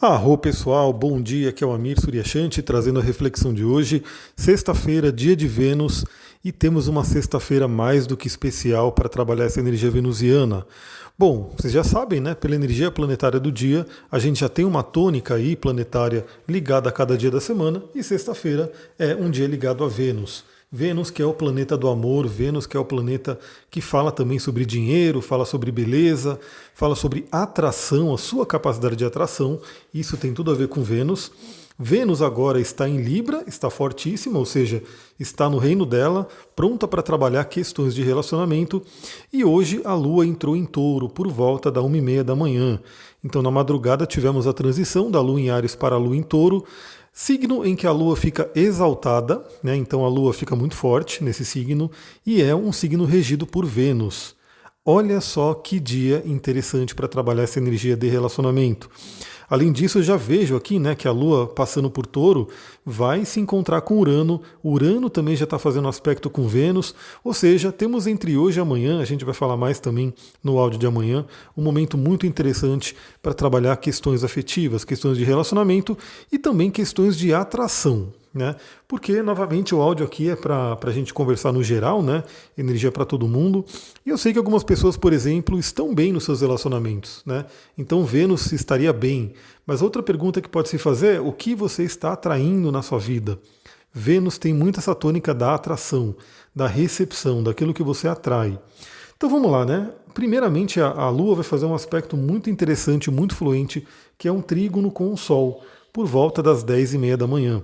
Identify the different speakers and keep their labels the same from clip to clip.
Speaker 1: Arro pessoal, bom dia, aqui é o Amir Suryashanti trazendo a reflexão de hoje, sexta-feira, dia de Vênus, e temos uma sexta-feira mais do que especial para trabalhar essa energia venusiana. Bom, vocês já sabem, né? Pela energia planetária do dia, a gente já tem uma tônica aí planetária ligada a cada dia da semana, e sexta-feira é um dia ligado a Vênus. Vênus, que é o planeta do amor, Vênus, que é o planeta que fala também sobre dinheiro, fala sobre beleza, fala sobre atração, a sua capacidade de atração. Isso tem tudo a ver com Vênus. Vênus agora está em Libra, está fortíssima, ou seja, está no reino dela, pronta para trabalhar questões de relacionamento. E hoje a Lua entrou em Touro por volta da 1h30 da manhã. Então na madrugada tivemos a transição da Lua em Áries para a Lua em Touro. Signo em que a Lua fica exaltada, né? Então a Lua fica muito forte nesse signo e é um signo regido por Vênus. Olha só que dia interessante para trabalhar essa energia de relacionamento. Além disso, eu já vejo aqui, né, que a Lua passando por Touro vai se encontrar com Urano. Urano também já está fazendo aspecto com Vênus, ou seja, temos entre hoje e amanhã, a gente vai falar mais também no áudio de amanhã, um momento muito interessante para trabalhar questões afetivas, questões de relacionamento e também questões de atração. Né? Porque, novamente, o áudio aqui é para a gente conversar no geral, né? Energia para todo mundo. E eu sei que algumas pessoas, por exemplo, estão bem nos seus relacionamentos, né? Então Vênus estaria bem. Mas outra pergunta que pode se fazer é o que você está atraindo na sua vida? Vênus tem muito essa tônica da atração, da recepção, daquilo que você atrai. Então vamos lá, né? Primeiramente, a Lua vai fazer um aspecto muito interessante, muito fluente, que é um trígono com o Sol, por volta das 10h30 da manhã.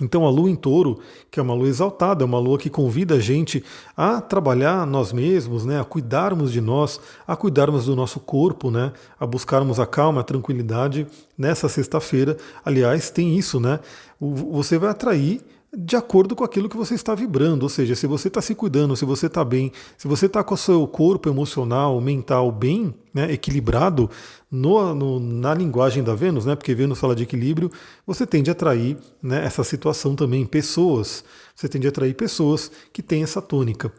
Speaker 1: Então a Lua em Touro, que é uma lua exaltada, é uma lua que convida a gente a trabalhar nós mesmos, né, a cuidarmos de nós, a cuidarmos do nosso corpo, né, a buscarmos a calma, a tranquilidade nessa sexta-feira. Aliás, tem isso, né? Você vai atrair de acordo com aquilo que você está vibrando, ou seja, se você está se cuidando, se você está bem, se você está com o seu corpo emocional, mental bem, né, equilibrado na linguagem da Vênus, né, porque Vênus fala de equilíbrio, você tende a atrair, né, essa situação também, pessoas. Você tende a atrair pessoas que têm essa tônica.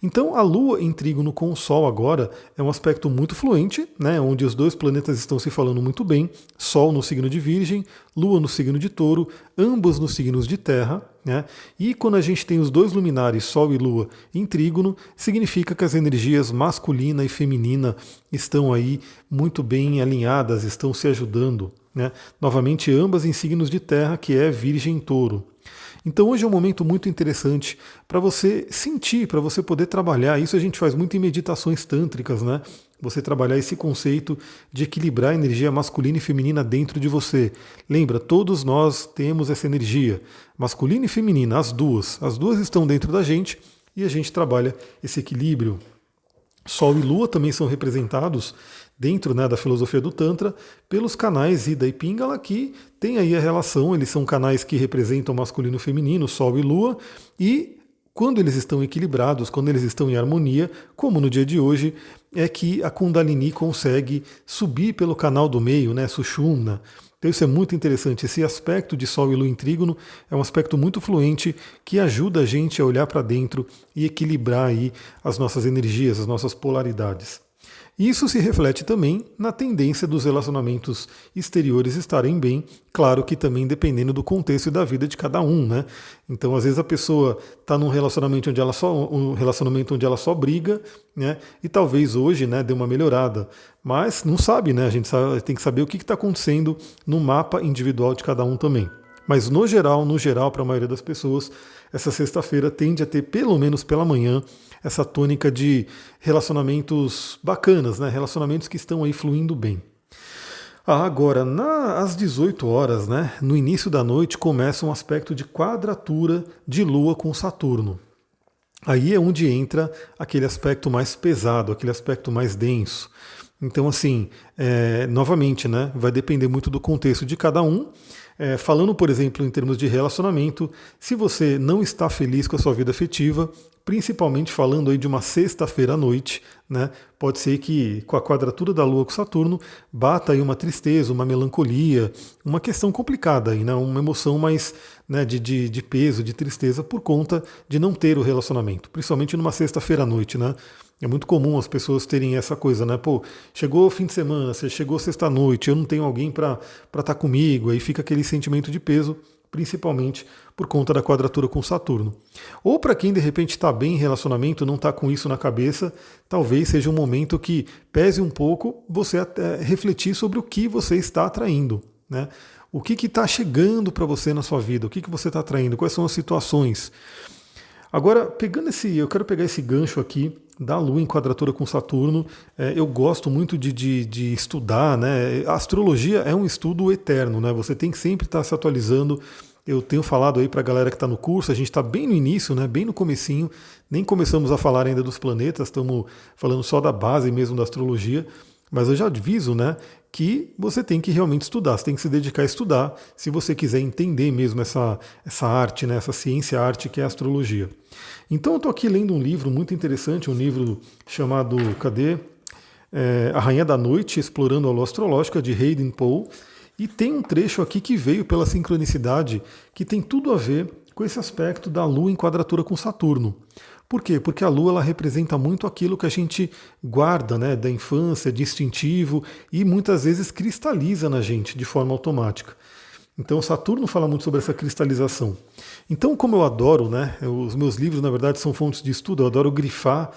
Speaker 1: Então a Lua em trígono com o Sol agora é um aspecto muito fluente, né, onde os dois planetas estão se falando muito bem, Sol no signo de Virgem, Lua no signo de Touro, ambos nos signos de Terra. Né? E quando a gente tem os dois luminares, Sol e Lua, em trígono, significa que as energias masculina e feminina estão aí muito bem alinhadas, estão se ajudando. Né? Novamente, ambas em signos de terra, que é Virgem e Touro. Então hoje é um momento muito interessante para você sentir, para você poder trabalhar. Isso a gente faz muito em meditações tântricas, né? Você trabalhar esse conceito de equilibrar a energia masculina e feminina dentro de você. Lembra, todos nós temos essa energia, masculina e feminina, as duas estão dentro da gente e a gente trabalha esse equilíbrio. Sol e Lua também são representados dentro, né, da filosofia do Tantra pelos canais Ida e Pingala, que tem aí a relação, eles são canais que representam masculino e feminino, Sol e Lua, e quando eles estão equilibrados, quando eles estão em harmonia, como no dia de hoje, é que a Kundalini consegue subir pelo canal do meio, né, Sushumna. Então isso é muito interessante. Esse aspecto de Sol e Lua em trígono é um aspecto muito fluente que ajuda a gente a olhar para dentro e equilibrar aí as nossas energias, as nossas polaridades. Isso se reflete também na tendência dos relacionamentos exteriores estarem bem, claro que também dependendo do contexto e da vida de cada um, né? Então, às vezes a pessoa está num relacionamento onde ela só briga, né? E talvez hoje, né, dê uma melhorada, mas não sabe, né? A gente tem que saber o que está acontecendo no mapa individual de cada um também. Mas no geral, para a maioria das pessoas, essa sexta-feira tende a ter, pelo menos pela manhã, essa tônica de relacionamentos bacanas, né? Relacionamentos que estão aí fluindo bem. Agora, às 18 horas, né, no início da noite, começa um aspecto de quadratura de Lua com Saturno. Aí é onde entra aquele aspecto mais pesado, aquele aspecto mais denso. Então, assim, novamente, né, vai depender muito do contexto de cada um. Falando, por exemplo, em termos de relacionamento, se você não está feliz com a sua vida afetiva, principalmente falando aí de uma sexta-feira à noite, né, pode ser que com a quadratura da Lua com Saturno bata aí uma tristeza, uma melancolia, uma questão complicada aí, né, uma emoção mais, né, de peso, de tristeza por conta de não ter o relacionamento, principalmente numa sexta-feira à noite, né. É muito comum as pessoas terem essa coisa, né? Pô, chegou o fim de semana, você chegou sexta-noite, eu não tenho alguém para estar comigo, aí fica aquele sentimento de peso, principalmente por conta da quadratura com Saturno. Ou para quem de repente está bem em relacionamento, não está com isso na cabeça, talvez seja um momento que pese um pouco você até refletir sobre o que você está atraindo, né? O que está chegando para você na sua vida, o que você está atraindo, quais são as situações. Agora, eu quero pegar esse gancho aqui da Lua em quadratura com Saturno. Eu gosto muito de estudar, né? A astrologia é um estudo eterno, né? Você tem que sempre estar se atualizando. Eu tenho falado aí para a galera que está no curso, a gente está bem no início, né? Bem no comecinho, nem começamos a falar ainda dos planetas, estamos falando só da base mesmo da astrologia. Mas eu já aviso, né, que você tem que realmente estudar, você tem que se dedicar a estudar se você quiser entender mesmo essa arte, né, essa ciência-arte que é a astrologia. Então eu estou aqui lendo um livro muito interessante, um livro chamado, A Rainha da Noite, Explorando a Lua Astrológica, de Hayden Paul, e tem um trecho aqui que veio pela sincronicidade que tem tudo a ver com esse aspecto da Lua em quadratura com Saturno. Por quê? Porque a Lua ela representa muito aquilo que a gente guarda, né, da infância, de instintivo, e muitas vezes cristaliza na gente de forma automática. Então Saturno fala muito sobre essa cristalização. Então, como eu adoro, né, os meus livros na verdade são fontes de estudo, eu adoro grifar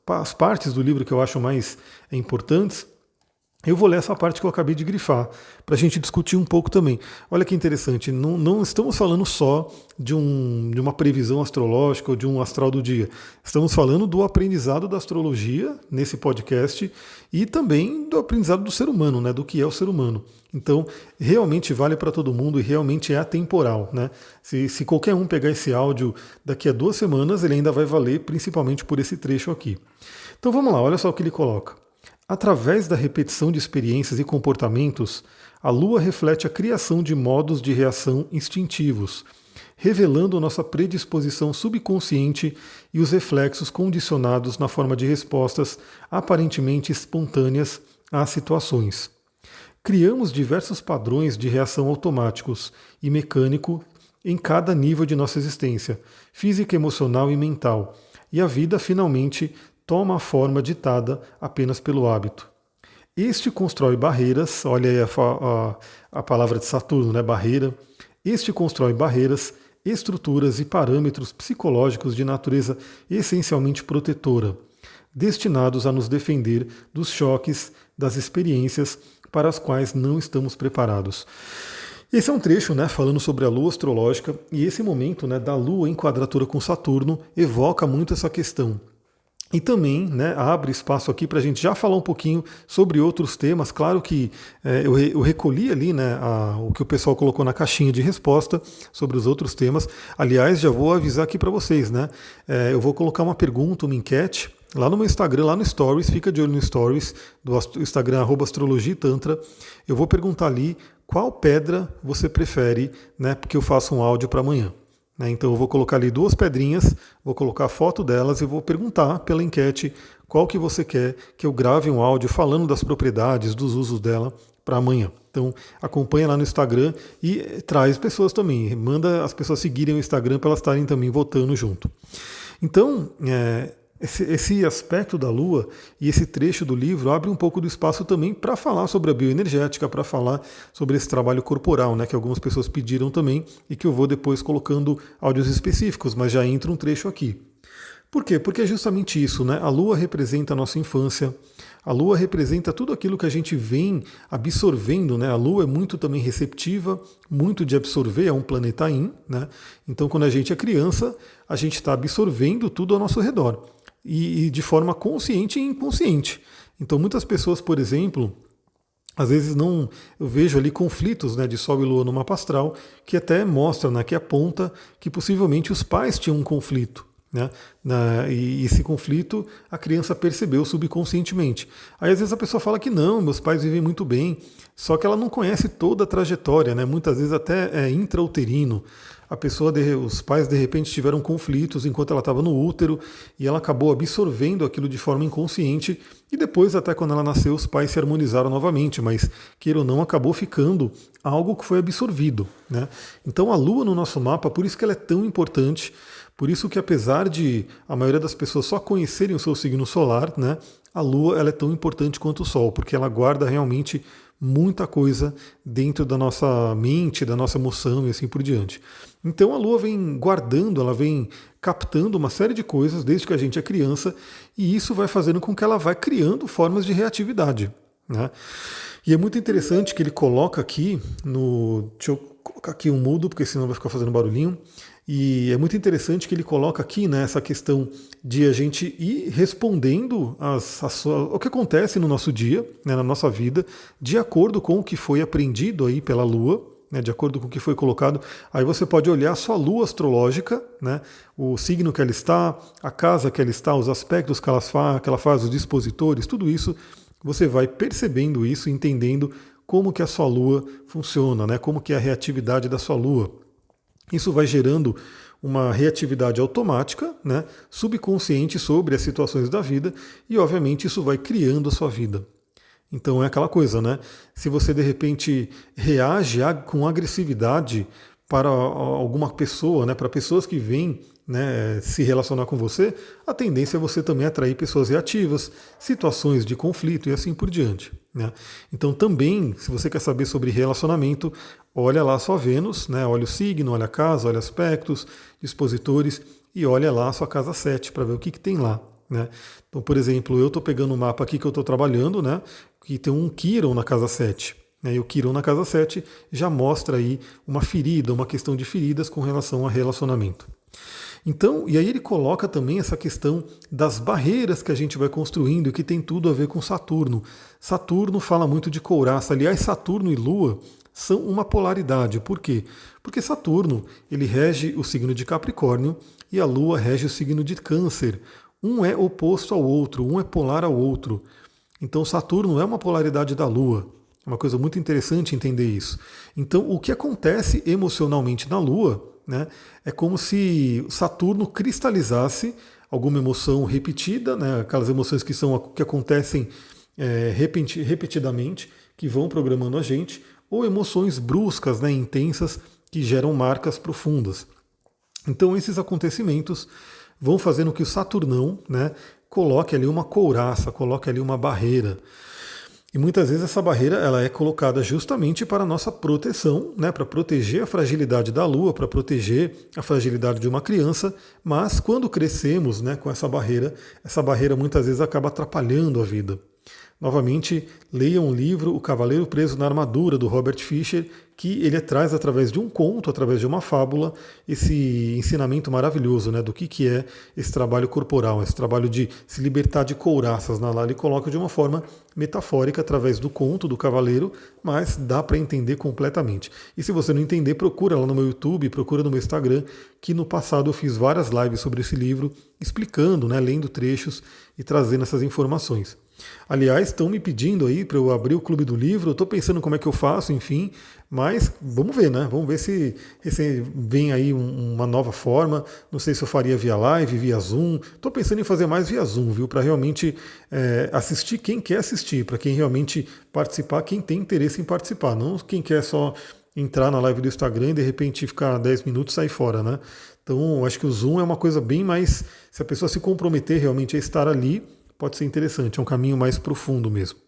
Speaker 1: as partes do livro que eu acho mais importantes. Eu vou ler essa parte que eu acabei de grifar, para a gente discutir um pouco também. Olha que interessante, não estamos falando só de uma previsão astrológica ou de um astral do dia. Estamos falando do aprendizado da astrologia nesse podcast e também do aprendizado do ser humano, né, do que é o ser humano. Então, realmente vale para todo mundo e realmente é atemporal, né? Se qualquer um pegar esse áudio daqui a 2 semanas, ele ainda vai valer, principalmente por esse trecho aqui. Então vamos lá, olha só o que ele coloca. Através da repetição de experiências e comportamentos, a Lua reflete a criação de modos de reação instintivos, revelando nossa predisposição subconsciente e os reflexos condicionados na forma de respostas aparentemente espontâneas às situações. Criamos diversos padrões de reação automáticos e mecânico em cada nível de nossa existência, física, emocional e mental, e a vida finalmente toma a forma ditada apenas pelo hábito. Este constrói barreiras, olha aí a palavra de Saturno, né, barreira. Este constrói barreiras, estruturas e parâmetros psicológicos de natureza essencialmente protetora, destinados a nos defender dos choques das experiências para as quais não estamos preparados. Esse é um trecho, né, falando sobre a Lua astrológica, e esse momento, né, da Lua em quadratura com Saturno evoca muito essa questão. E também, né, abre espaço aqui para a gente já falar um pouquinho sobre outros temas. Claro que eu recolhi ali, né, o que o pessoal colocou na caixinha de resposta sobre os outros temas. Aliás, já vou avisar aqui para vocês, né? Eu vou colocar uma pergunta, uma enquete lá no meu Instagram, lá no Stories. Fica de olho no Stories do Instagram @astrologiatantra. Eu vou perguntar ali qual pedra você prefere, né? Porque eu faço um áudio para amanhã. Então eu vou colocar ali 2 pedrinhas, vou colocar a foto delas e vou perguntar pela enquete qual que você quer que eu grave um áudio falando das propriedades, dos usos dela para amanhã. Então acompanha lá no Instagram e traz pessoas também, manda as pessoas seguirem o Instagram para elas estarem também votando junto. Então, esse aspecto da Lua e esse trecho do livro abre um pouco do espaço também para falar sobre a bioenergética, para falar sobre esse trabalho corporal, né, que algumas pessoas pediram também e que eu vou depois colocando áudios específicos, mas já entra um trecho aqui. Por quê? Porque é justamente isso, né? A Lua representa a nossa infância, a Lua representa tudo aquilo que a gente vem absorvendo, né? A Lua é muito também receptiva, muito de absorver, é um planeta yin, né? Então quando a gente é criança, a gente está absorvendo tudo ao nosso redor. E de forma consciente e inconsciente. Então muitas pessoas, por exemplo, às vezes eu vejo ali conflitos, né, de Sol e Lua no mapa astral, que até mostra, né, que aponta que possivelmente os pais tinham um conflito. Né? E esse conflito a criança percebeu subconscientemente. Aí às vezes a pessoa fala que não, meus pais vivem muito bem. só que ela não conhece toda a trajetória, né? Muitas vezes até é intrauterino. A pessoa, os pais de repente tiveram conflitos enquanto ela estava no útero e ela acabou absorvendo aquilo de forma inconsciente e depois, até quando ela nasceu, os pais se harmonizaram novamente, mas queira ou não, acabou ficando algo que foi absorvido, né? Então a Lua no nosso mapa, por isso que ela é tão importante, por isso que apesar de a maioria das pessoas só conhecerem o seu signo solar, né, a Lua ela é tão importante quanto o Sol, porque ela guarda realmente muita coisa dentro da nossa mente, da nossa emoção e assim por diante. Então a Lua vem guardando, ela vem captando uma série de coisas desde que a gente é criança e isso vai fazendo com que ela vá criando formas de reatividade, né? E é muito interessante que ele coloca aqui no... Deixa eu colocar aqui um mudo, porque senão vai ficar fazendo barulhinho. E é muito interessante que ele coloca aqui, né, essa questão de a gente ir respondendo ao que acontece no nosso dia, né, na nossa vida, de acordo com o que foi aprendido aí pela Lua, né, de acordo com o que foi colocado. Aí você pode olhar a sua Lua astrológica, né, o signo que ela está, a casa que ela está, os aspectos que ela faz, os dispositores, tudo isso, você vai percebendo isso, entendendo como que a sua Lua funciona, né, como que é a reatividade da sua Lua. Isso vai gerando uma reatividade automática, né, subconsciente sobre as situações da vida e, obviamente, isso vai criando a sua vida. Então é aquela coisa, né? Se você de repente reage com agressividade para alguma pessoa, né, para pessoas que vêm, né, se relacionar com você, a tendência é você também atrair pessoas reativas, situações de conflito e assim por diante, né? Então também, se você quer saber sobre relacionamento, olha lá a sua Vênus, né, olha o signo, olha a casa, olha aspectos, dispositores e olha lá a sua casa 7 para ver o que tem lá, né? Então, por exemplo, eu estou pegando um mapa aqui que eu estou trabalhando, né, que tem um Quiron na casa 7. E o Quiron na casa 7 já mostra aí uma ferida, uma questão de feridas com relação a relacionamento. Então, e aí ele coloca também essa questão das barreiras que a gente vai construindo e que tem tudo a ver com Saturno. Saturno fala muito de couraça. Aliás, Saturno e Lua são uma polaridade. Por quê? Porque Saturno, ele rege o signo de Capricórnio e a Lua rege o signo de Câncer. Um é oposto ao outro, um é polar ao outro. Então Saturno é uma polaridade da Lua. É uma coisa muito interessante entender isso. Então o que acontece emocionalmente na Lua, né, é como se Saturno cristalizasse alguma emoção repetida, né, aquelas emoções que acontecem repetidamente, que vão programando a gente, ou emoções bruscas, né, intensas, que geram marcas profundas. Então esses acontecimentos vão fazendo que o Saturnão, né, coloque ali uma couraça, coloque ali uma barreira. E muitas vezes essa barreira ela é colocada justamente para a nossa proteção, né, para proteger a fragilidade da Lua, para proteger a fragilidade de uma criança, mas quando crescemos, né, com essa barreira muitas vezes acaba atrapalhando a vida. Novamente, leiam o livro O Cavaleiro Preso na Armadura, do Robert Fisher, que ele traz através de um conto, através de uma fábula, esse ensinamento maravilhoso, né, do que é esse trabalho corporal, esse trabalho de se libertar de couraças. Lá ele coloca de uma forma metafórica através do conto do cavaleiro, mas dá para entender completamente. E se você não entender, procura lá no meu YouTube, procura no meu Instagram, que no passado eu fiz várias lives sobre esse livro, explicando, né, lendo trechos e trazendo essas informações. Aliás, estão me pedindo aí para eu abrir o Clube do Livro, eu estou pensando como é que eu faço, enfim, mas vamos ver, né? Vamos ver se vem aí uma nova forma. Não sei se eu faria via live, via Zoom. Estou pensando em fazer mais via Zoom, viu? Para realmente assistir quem quer assistir, para quem realmente participar, quem tem interesse em participar, não quem quer só entrar na live do Instagram e de repente ficar 10 minutos e sair fora, né? Então, acho que o Zoom é uma coisa bem mais... Se a pessoa se comprometer realmente a estar ali, pode ser interessante, é um caminho mais profundo mesmo.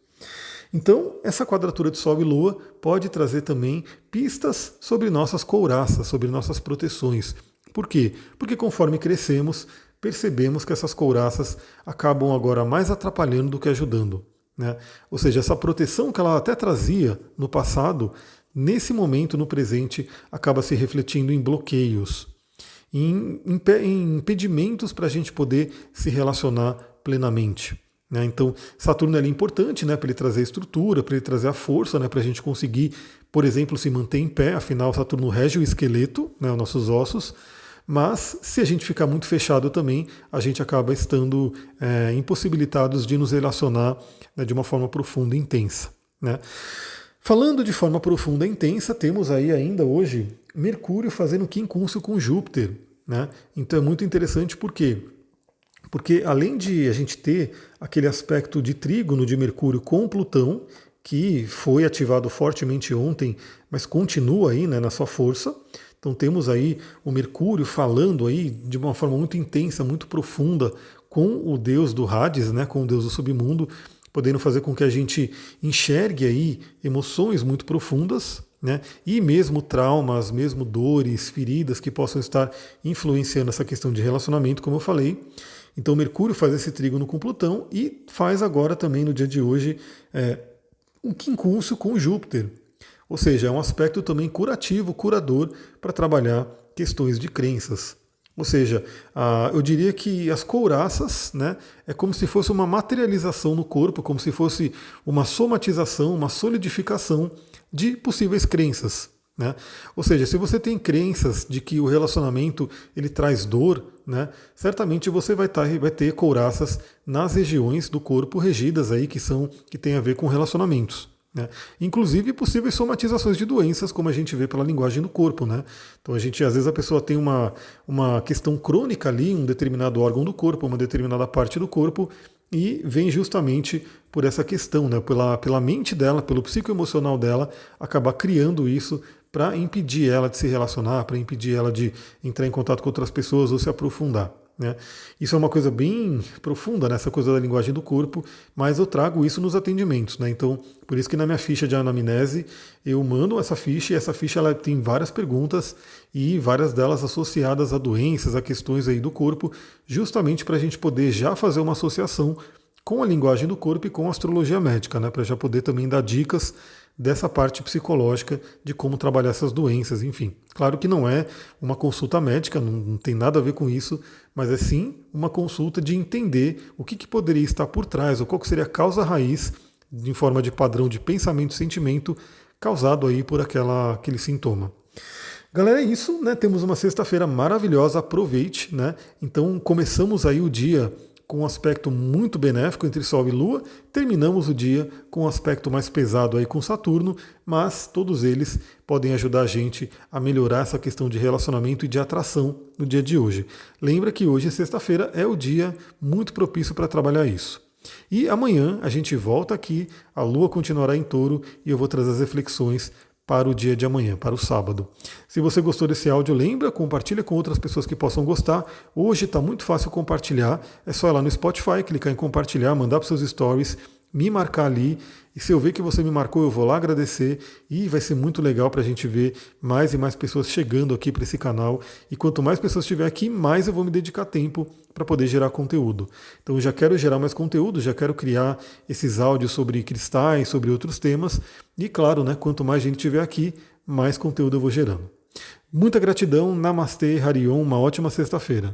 Speaker 1: Então, essa quadratura de Sol e Lua pode trazer também pistas sobre nossas couraças, sobre nossas proteções. Por quê? Porque conforme crescemos, percebemos que essas couraças acabam agora mais atrapalhando do que ajudando, né? Ou seja, essa proteção que ela até trazia no passado, nesse momento, no presente, acaba se refletindo em bloqueios, em impedimentos para a gente poder se relacionar plenamente, né? Então, Saturno é importante, né, para ele trazer estrutura, para ele trazer a força, né, para a gente conseguir, por exemplo, se manter em pé. Afinal, Saturno rege o esqueleto, né, os nossos ossos. Mas, se a gente ficar muito fechado também, a gente acaba estando impossibilitados de nos relacionar, né, de uma forma profunda e intensa, né? Falando de forma profunda e intensa, temos aí ainda hoje Mercúrio fazendo quincúncio com Júpiter, né? Então é muito interessante por quê? Porque além de a gente ter aquele aspecto de trígono de Mercúrio com Plutão, que foi ativado fortemente ontem, mas continua aí, né, na sua força. Então temos aí o Mercúrio falando aí de uma forma muito intensa, muito profunda com o deus do Hades, né, com o deus do submundo, podendo fazer com que a gente enxergue aí emoções muito profundas, né, e mesmo traumas, mesmo dores, feridas que possam estar influenciando essa questão de relacionamento, como eu falei. Então Mercúrio faz esse trígono com Plutão e faz agora também no dia de hoje um quincúncio com Júpiter. Ou seja, é um aspecto também curativo, curador para trabalhar questões de crenças. Ou seja, eu diria que as couraças, né, é como se fosse uma materialização no corpo, como se fosse uma somatização, uma solidificação de possíveis crenças. Né? Ou seja, se você tem crenças de que o relacionamento ele traz dor, né, certamente você vai ter couraças nas regiões do corpo regidas aí que tem a ver com relacionamentos. Né? Inclusive possíveis somatizações de doenças, como a gente vê pela linguagem do corpo. Né? Então às vezes a pessoa tem uma questão crônica ali, um determinado órgão do corpo, uma determinada parte do corpo, e vem justamente por essa questão, né? pela mente dela, pelo psicoemocional dela, acabar criando isso para impedir ela de se relacionar, para impedir ela de entrar em contato com outras pessoas ou se aprofundar. Né? Isso é uma coisa bem profunda, né? Essa coisa da linguagem do corpo, mas eu trago isso nos atendimentos. Né? Então, por isso que na minha ficha de anamnese eu mando essa ficha e essa ficha ela tem várias perguntas e várias delas associadas a doenças, a questões aí do corpo, justamente para a gente poder já fazer uma associação com a linguagem do corpo e com a astrologia médica, né? Para já poder também dar dicas dessa parte psicológica de como trabalhar essas doenças, enfim. Claro que não é uma consulta médica, não tem nada a ver com isso, mas é sim uma consulta de entender o que poderia estar por trás, ou qual que seria a causa raiz, em forma de padrão de pensamento e sentimento, causado aí por aquele sintoma. Galera, é isso, né? Temos uma sexta-feira maravilhosa, aproveite, né? Então começamos aí o dia com um aspecto muito benéfico entre Sol e Lua, terminamos o dia com um aspecto mais pesado aí com Saturno, mas todos eles podem ajudar a gente a melhorar essa questão de relacionamento e de atração no dia de hoje. Lembra que hoje, sexta-feira, é o dia muito propício para trabalhar isso. E amanhã a gente volta aqui, a Lua continuará em Touro e eu vou trazer as reflexões para o dia de amanhã, para o sábado. Se você gostou desse áudio, lembra, compartilha com outras pessoas que possam gostar. Hoje está muito fácil compartilhar, é só ir lá no Spotify, clicar em compartilhar, mandar para os seus stories, me marcar ali, e se eu ver que você me marcou, eu vou lá agradecer, e vai ser muito legal para a gente ver mais e mais pessoas chegando aqui para esse canal, e quanto mais pessoas estiver aqui, mais eu vou me dedicar tempo para poder gerar conteúdo. Então eu já quero gerar mais conteúdo, já quero criar esses áudios sobre cristais, sobre outros temas, e claro, né, quanto mais gente tiver aqui, mais conteúdo eu vou gerando. Muita gratidão, Namastê, Harion, uma ótima sexta-feira.